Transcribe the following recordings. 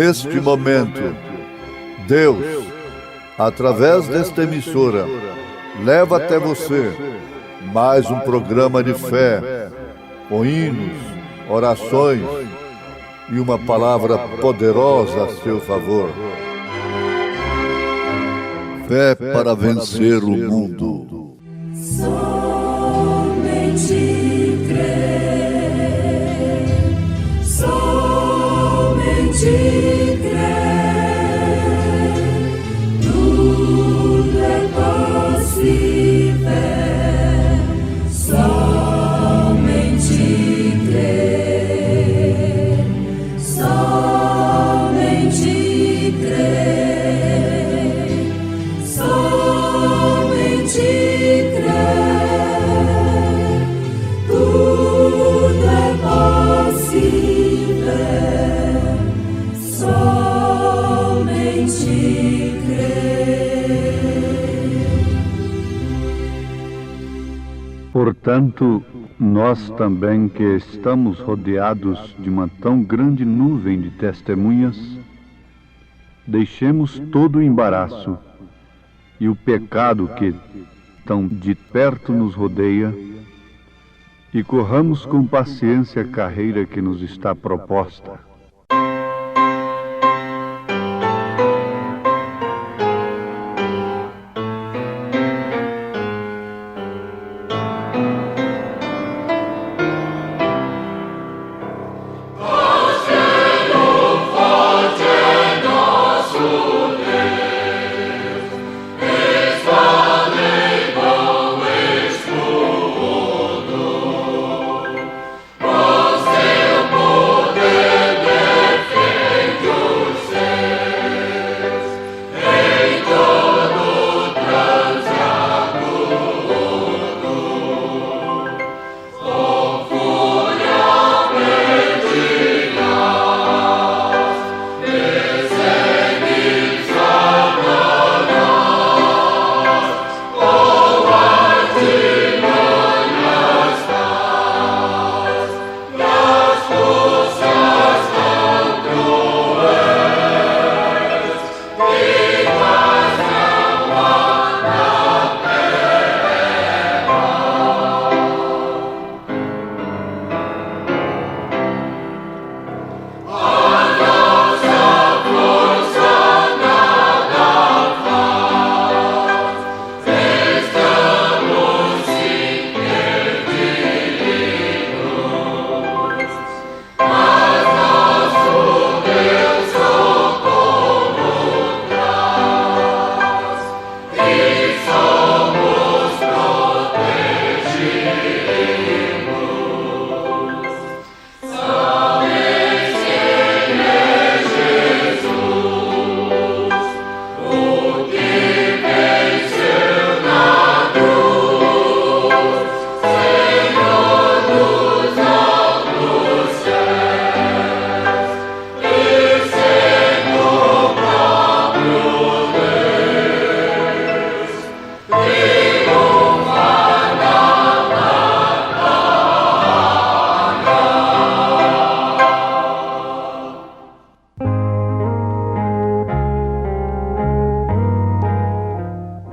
Neste momento, Deus, através desta emissora, leva até você mais um programa de fé, com hinos, orações e uma palavra poderosa a seu favor. Fé para vencer o mundo. Somente crer, somente crer, tudo é possível, somente crer, somente crer, somente crer, tudo é possível, somente crer. Portanto, nós também que estamos rodeados de uma tão grande nuvem de testemunhas, deixemos todo o embaraço e o pecado que tão de perto nos rodeia e corramos com paciência a carreira que nos está proposta.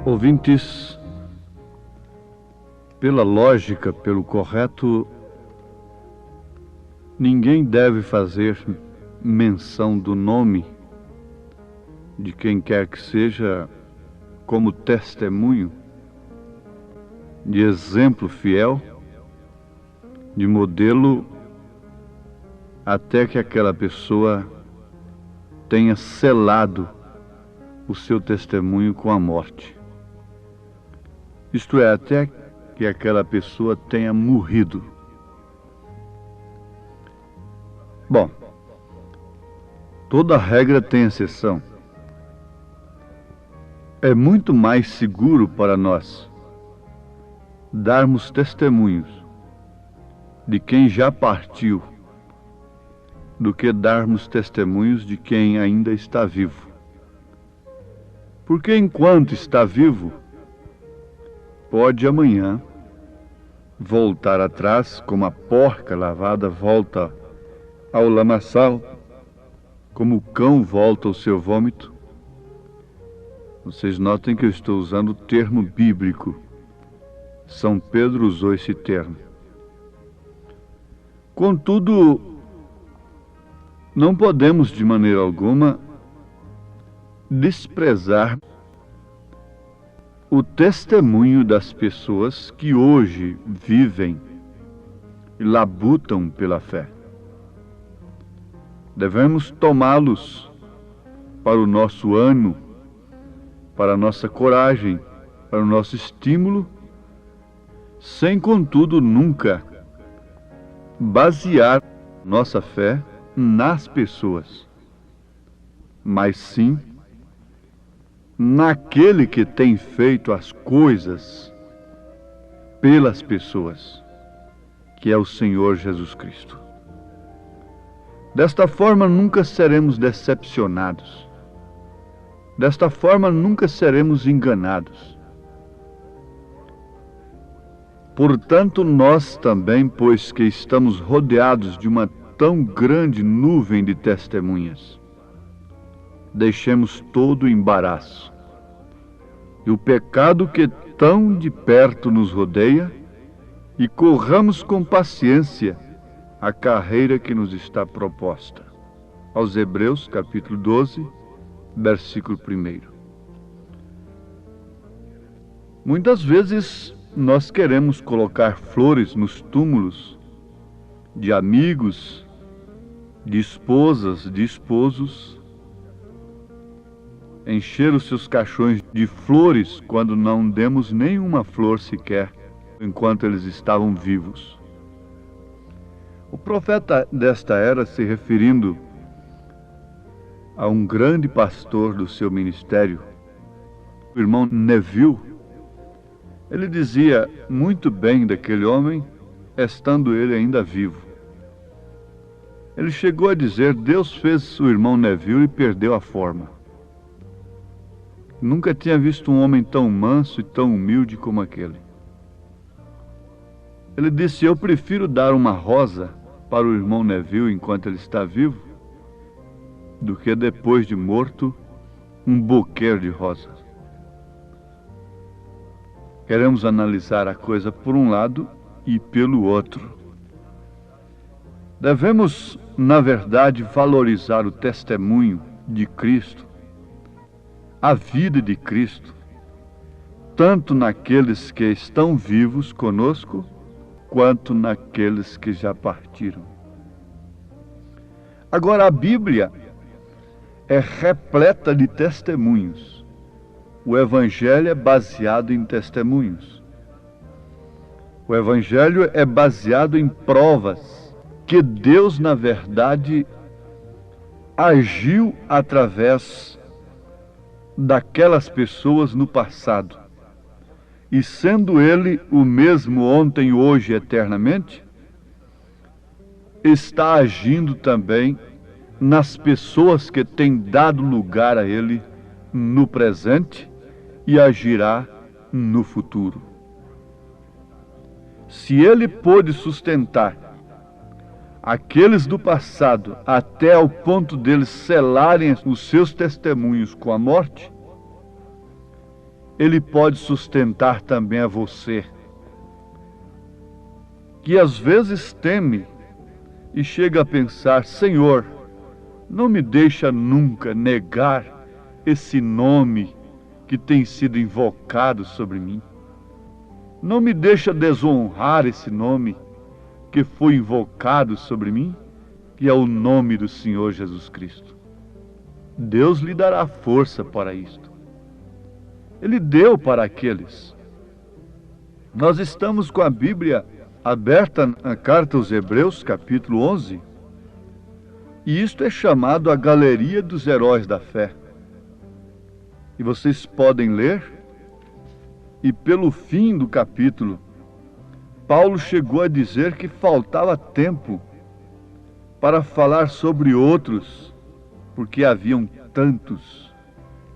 Ouvintes, pela lógica, pelo correto, ninguém deve fazer menção do nome de quem quer que seja como testemunho, de exemplo fiel, de modelo, até que aquela pessoa tenha selado o seu testemunho com a morte. Isto é, até que aquela pessoa tenha morrido. Bom, toda regra tem exceção. É muito mais seguro para nós darmos testemunhos de quem já partiu do que darmos testemunhos de quem ainda está vivo. Porque enquanto está vivo, pode amanhã voltar atrás, como a porca lavada volta ao lamaçal, como o cão volta ao seu vômito. Vocês notem que eu estou usando o termo bíblico. São Pedro usou esse termo. Contudo, não podemos de maneira alguma desprezar o testemunho das pessoas que hoje vivem e labutam pela fé. Devemos tomá-los para o nosso ânimo, para a nossa coragem, para o nosso estímulo, sem, contudo, nunca basear nossa fé nas pessoas, mas sim naquele que tem feito as coisas pelas pessoas, que é o Senhor Jesus Cristo. Desta forma nunca seremos decepcionados. Desta forma nunca seremos enganados. Portanto, nós também, pois que estamos rodeados de uma tão grande nuvem de testemunhas, deixemos todo o embaraço e o pecado que tão de perto nos rodeia e corramos com paciência a carreira que nos está proposta. Aos Hebreus, capítulo 12, versículo 1. Muitas vezes nós queremos colocar flores nos túmulos de amigos, de esposas, de esposos, encher os seus caixões de flores quando não demos nenhuma flor sequer enquanto eles estavam vivos. O profeta desta era, se referindo a um grande pastor do seu ministério, o irmão Neville, ele dizia muito bem daquele homem, estando ele ainda vivo. Ele chegou a dizer: Deus fez o irmão Neville e perdeu a forma. Nunca tinha visto um homem tão manso e tão humilde como aquele. Ele disse: eu prefiro dar uma rosa para o irmão Neville enquanto ele está vivo, do que depois de morto, um buquê de rosas. Queremos analisar a coisa por um lado e pelo outro. Devemos, na verdade, valorizar o testemunho de Cristo, a vida de Cristo, tanto naqueles que estão vivos conosco, quanto naqueles que já partiram. Agora, a Bíblia é repleta de testemunhos. O Evangelho é baseado em testemunhos. O Evangelho é baseado em provas que Deus, na verdade, agiu através daquelas pessoas no passado. E sendo Ele o mesmo ontem, hoje e eternamente, está agindo também nas pessoas que têm dado lugar a Ele no presente e agirá no futuro. Se Ele pôde sustentar aqueles do passado até ao ponto deles selarem os seus testemunhos com a morte, Ele pode sustentar também a você, que às vezes teme e chega a pensar: Senhor, não me deixa nunca negar esse nome que tem sido invocado sobre mim. Não me deixa desonrar esse nome que foi invocado sobre mim, que é o nome do Senhor Jesus Cristo. Deus lhe dará força para isto. Ele deu para aqueles. Nós estamos com a Bíblia aberta na carta aos Hebreus, capítulo 11, e isto é chamado a galeria dos heróis da fé. E vocês podem ler, e pelo fim do capítulo, Paulo chegou a dizer que faltava tempo para falar sobre outros, porque haviam tantos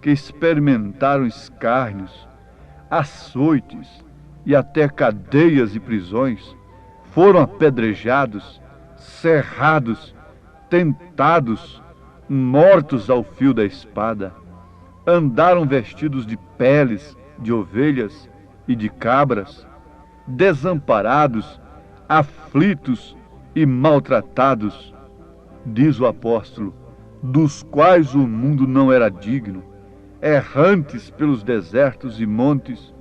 que experimentaram escárnios, açoites e até cadeias e prisões, foram apedrejados, cerrados, tentados, mortos ao fio da espada, andaram vestidos de peles de ovelhas e de cabras, desamparados, aflitos e maltratados, diz o apóstolo, dos quais o mundo não era digno, errantes pelos desertos e montes,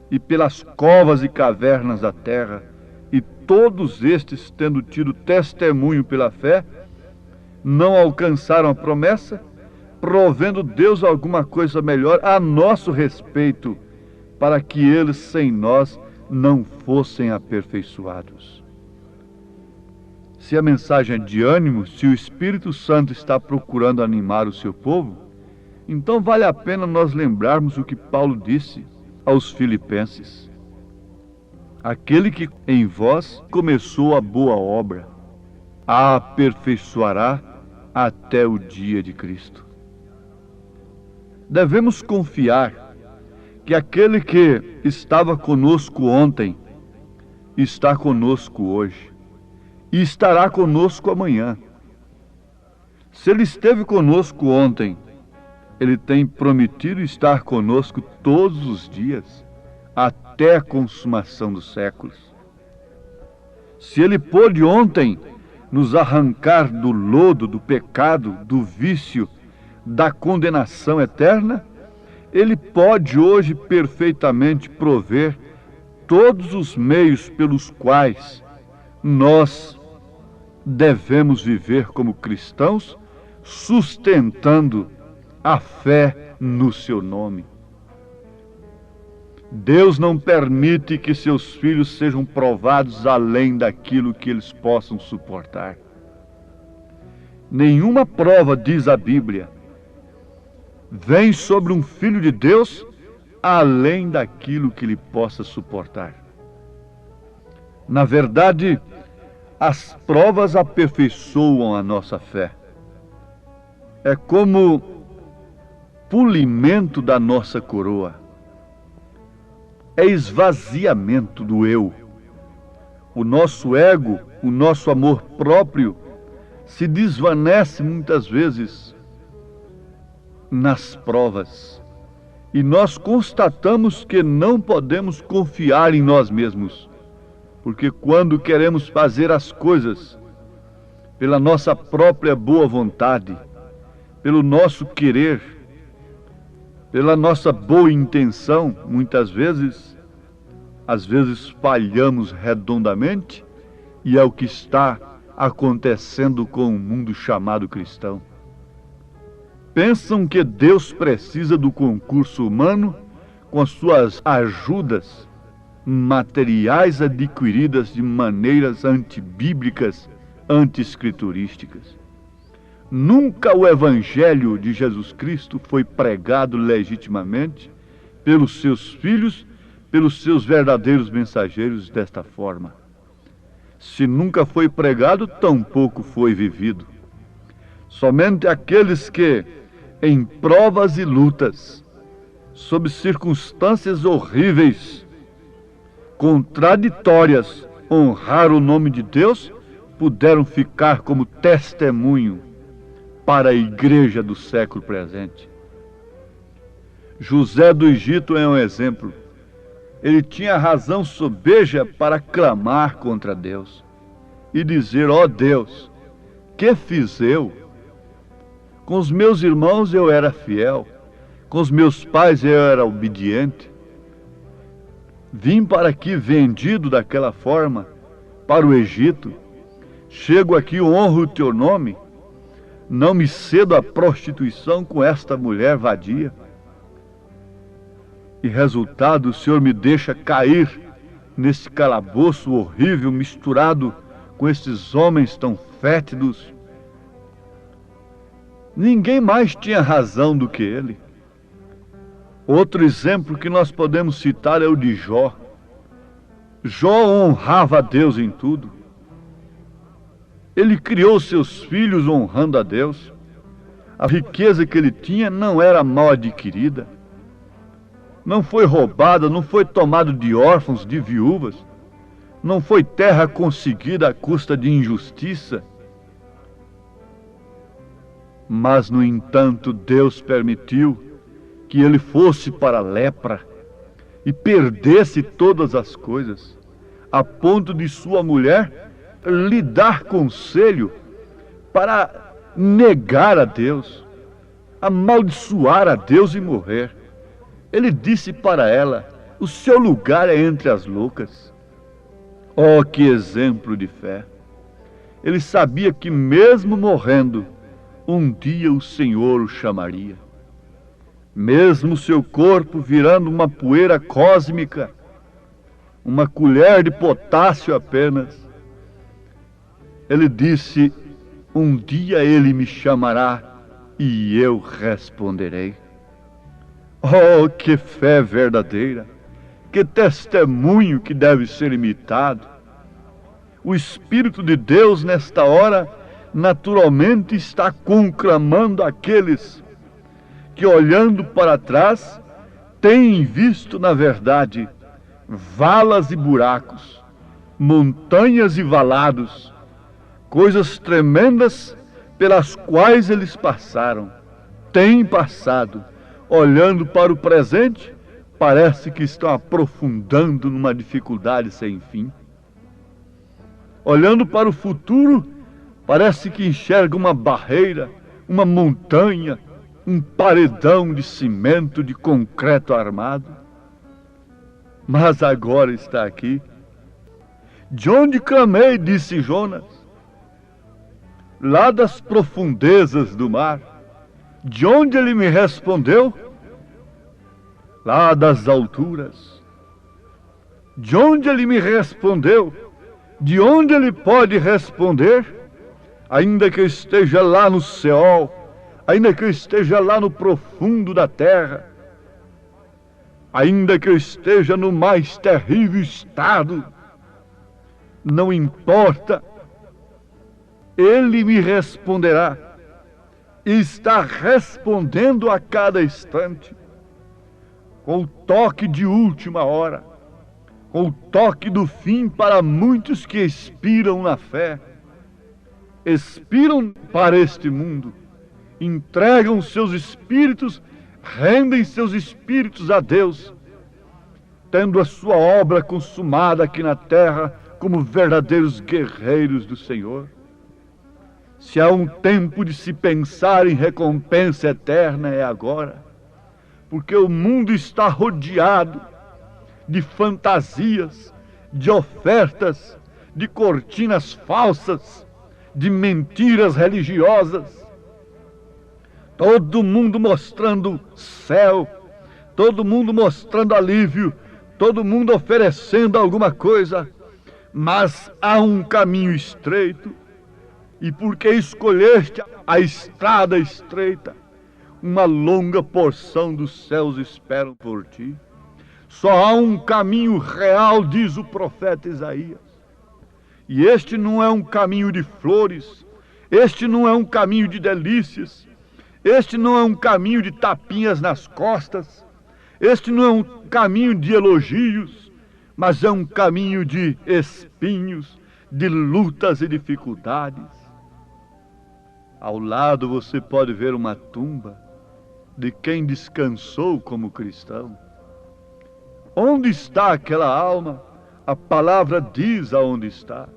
e pelas covas e cavernas da terra, e todos estes, tendo tido testemunho pela fé, não alcançaram a promessa, provendo Deus alguma coisa melhor a nosso respeito, para que eles sem nós não fossem aperfeiçoados. Se a mensagem é de ânimo, se o Espírito Santo está procurando animar o seu povo, então vale a pena nós lembrarmos o que Paulo disse aos Filipenses. Aquele que em vós começou a boa obra, a aperfeiçoará até o dia de Cristo. Devemos confiar que aquele que estava conosco ontem está conosco hoje e estará conosco amanhã. Se ele esteve conosco ontem, ele tem prometido estar conosco todos os dias, até a consumação dos séculos. Se ele pôde ontem nos arrancar do lodo, do pecado, do vício, da condenação eterna, ele pode hoje perfeitamente prover todos os meios pelos quais nós devemos viver como cristãos, sustentando a fé no seu nome. Deus não permite que seus filhos sejam provados além daquilo que eles possam suportar. Nenhuma prova, diz a Bíblia, vem sobre um filho de Deus além daquilo que ele possa suportar. Na verdade, as provas aperfeiçoam a nossa fé. É como polimento da nossa coroa. É esvaziamento do eu. O nosso ego, o nosso amor próprio, se desvanece muitas vezes nas provas. E nós constatamos que não podemos confiar em nós mesmos, porque quando queremos fazer as coisas pela nossa própria boa vontade, pelo nosso querer, pela nossa boa intenção, às vezes falhamos redondamente, e é o que está acontecendo com o mundo chamado cristão. Pensam que Deus precisa do concurso humano com as suas ajudas materiais adquiridas de maneiras antibíblicas, anti-escriturísticas. Nunca o Evangelho de Jesus Cristo foi pregado legitimamente pelos seus filhos, pelos seus verdadeiros mensageiros desta forma. Se nunca foi pregado, tampouco foi vivido. Somente aqueles que, em provas e lutas, sob circunstâncias horríveis, contraditórias, honrar o nome de Deus, puderam ficar como testemunho para a igreja do século presente. José do Egito é um exemplo. Ele tinha razão sobeja para clamar contra Deus e dizer: ó Deus, que fiz eu? Com os meus irmãos eu era fiel, com os meus pais eu era obediente. Vim para aqui vendido daquela forma, para o Egito. Chego aqui, honro o teu nome. Não me cedo à prostituição com esta mulher vadia. E resultado, o Senhor me deixa cair nesse calabouço horrível, misturado com esses homens tão fétidos. Ninguém mais tinha razão do que ele. Outro exemplo que nós podemos citar é o de Jó. Jó honrava a Deus em tudo. Ele criou seus filhos honrando a Deus. A riqueza que ele tinha não era mal adquirida. Não foi roubada, não foi tomado de órfãos, de viúvas. Não foi terra conseguida à custa de injustiça. Mas, no entanto, Deus permitiu que ele fosse para a lepra e perdesse todas as coisas, a ponto de sua mulher lhe dar conselho para negar a Deus, amaldiçoar a Deus e morrer. Ele disse para ela: o seu lugar é entre as loucas. Oh, que exemplo de fé! Ele sabia que mesmo morrendo, um dia o Senhor o chamaria. Mesmo seu corpo virando uma poeira cósmica, uma colher de potássio apenas, ele disse: um dia ele me chamará e eu responderei. Oh, que fé verdadeira! Que testemunho que deve ser imitado! O Espírito de Deus, nesta hora, naturalmente está conclamando aqueles que, olhando para trás, têm visto, na verdade, valas e buracos, montanhas e valados, coisas tremendas pelas quais eles passaram, têm passado. Olhando para o presente, parece que estão aprofundando numa dificuldade sem fim. Olhando para o futuro, parece que enxerga uma barreira, uma montanha, um paredão de cimento, de concreto armado. Mas agora está aqui. De onde clamei, disse Jonas? Lá das profundezas do mar. De onde ele me respondeu? Lá das alturas. De onde ele me respondeu? De onde ele pode responder? Ainda que eu esteja lá no Seol, ainda que eu esteja lá no profundo da terra, ainda que eu esteja no mais terrível estado, não importa, ele me responderá, e está respondendo a cada instante, com o toque de última hora, com o toque do fim para muitos que expiram na fé, expiram para este mundo, entregam seus espíritos, rendem seus espíritos a Deus, tendo a sua obra consumada aqui na terra como verdadeiros guerreiros do Senhor. Se há um tempo de se pensar em recompensa eterna, é agora, porque o mundo está rodeado de fantasias, de ofertas, de cortinas falsas, de mentiras religiosas. Todo mundo mostrando céu, todo mundo mostrando alívio, todo mundo oferecendo alguma coisa, mas há um caminho estreito, e porque escolheste a estrada estreita, uma longa porção dos céus esperam por ti. Só há um caminho real, diz o profeta Isaías. E este não é um caminho de flores, este não é um caminho de delícias, este não é um caminho de tapinhas nas costas, este não é um caminho de elogios, mas é um caminho de espinhos, de lutas e dificuldades. Ao lado você pode ver uma tumba de quem descansou como cristão. Onde está aquela alma? A palavra diz aonde está.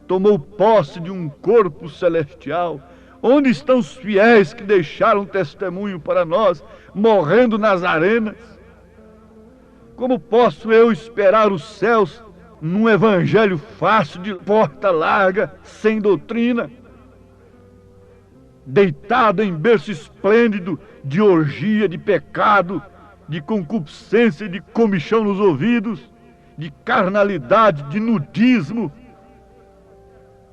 Tomou posse de um corpo celestial. Onde estão os fiéis que deixaram testemunho para nós, morrendo nas arenas? Como posso eu esperar os céus num evangelho fácil, de porta larga, sem doutrina? Deitado em berço esplêndido de orgia, de pecado, de concupiscência, de comichão nos ouvidos, de carnalidade, de nudismo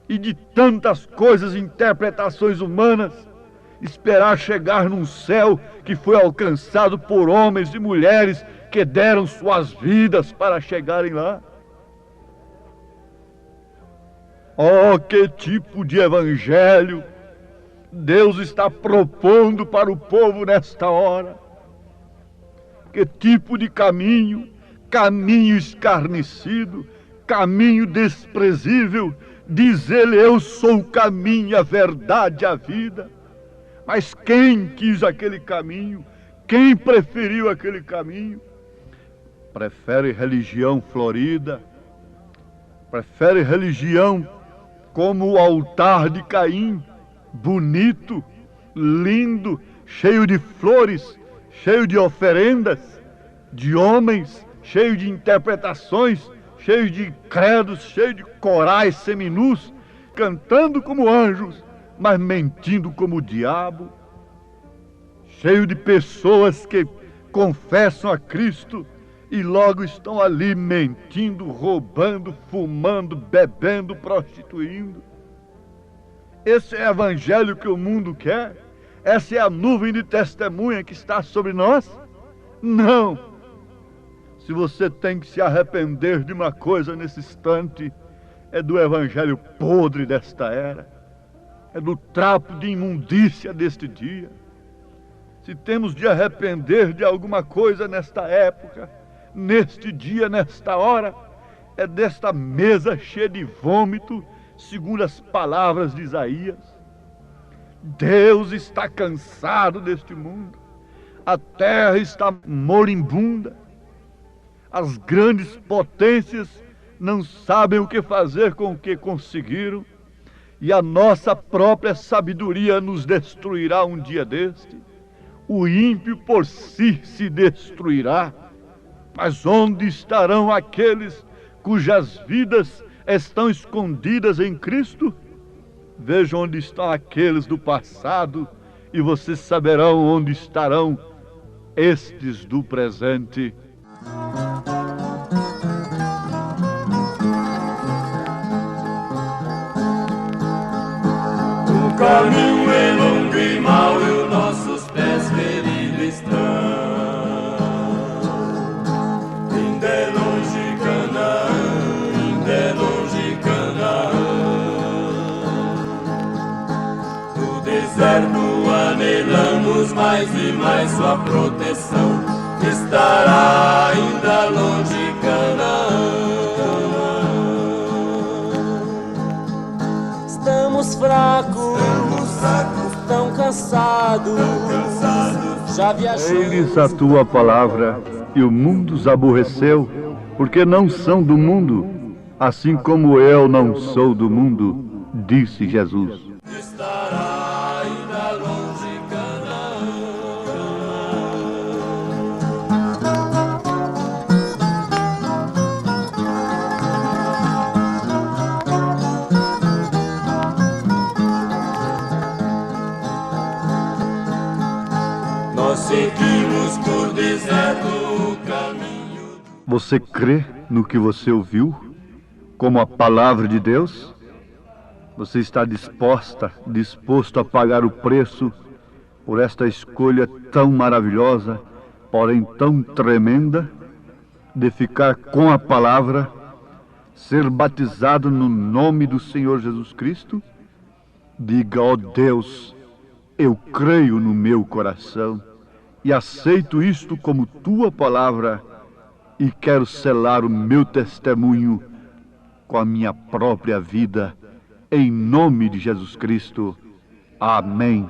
e de tantas coisas, interpretações humanas, esperar chegar num céu que foi alcançado por homens e mulheres que deram suas vidas para chegarem lá. Oh, que tipo de evangelho Deus está propondo para o povo nesta hora! Que tipo de caminho? Caminho escarnecido, caminho desprezível. Diz ele: eu sou o caminho, a verdade e a vida. Mas quem quis aquele caminho? Quem preferiu aquele caminho? Prefere religião florida, prefere religião como o altar de Caim, bonito, lindo, cheio de flores, cheio de oferendas, de homens, cheio de interpretações, cheio de credos, cheio de corais seminus, cantando como anjos, mas mentindo como o diabo, cheio de pessoas que confessam a Cristo e logo estão ali mentindo, roubando, fumando, bebendo, prostituindo. Esse é o evangelho que o mundo quer? Essa é a nuvem de testemunha que está sobre nós? Não! Se você tem que se arrepender de uma coisa nesse instante, é do evangelho podre desta era, é do trapo de imundícia deste dia. Se temos de arrepender de alguma coisa nesta época, neste dia, nesta hora, é desta mesa cheia de vômito, segundo as palavras de Isaías. Deus está cansado deste mundo, a terra está moribunda, as grandes potências não sabem o que fazer com o que conseguiram, e a nossa própria sabedoria nos destruirá um dia deste. O ímpio por si se destruirá, mas onde estarão aqueles cujas vidas estão escondidas em Cristo? Vejam onde estão aqueles do passado e vocês saberão onde estarão estes do presente. O caminho é longo e mau e os nossos pés feridos estão. Ainda é longe Canaã, ainda é longe Canaã. No deserto anelamos mais e mais sua proteção. Estará ainda longe Canaã. Estamos fracos, tão cansados, já viajamos. Eis a tua palavra, e o mundo os aborreceu, porque não são do mundo, assim como eu não sou do mundo, disse Jesus. Estará ainda longe Canaã. Nós seguimos por deserto o caminho. Você crê no que você ouviu, como a palavra de Deus? Você está disposto a pagar o preço por esta escolha tão maravilhosa, porém tão tremenda, de ficar com a palavra, ser batizado no nome do Senhor Jesus Cristo? Diga: ó Deus, eu creio no meu coração e aceito isto como tua palavra e quero selar o meu testemunho com a minha própria vida, em nome de Jesus Cristo. Amém.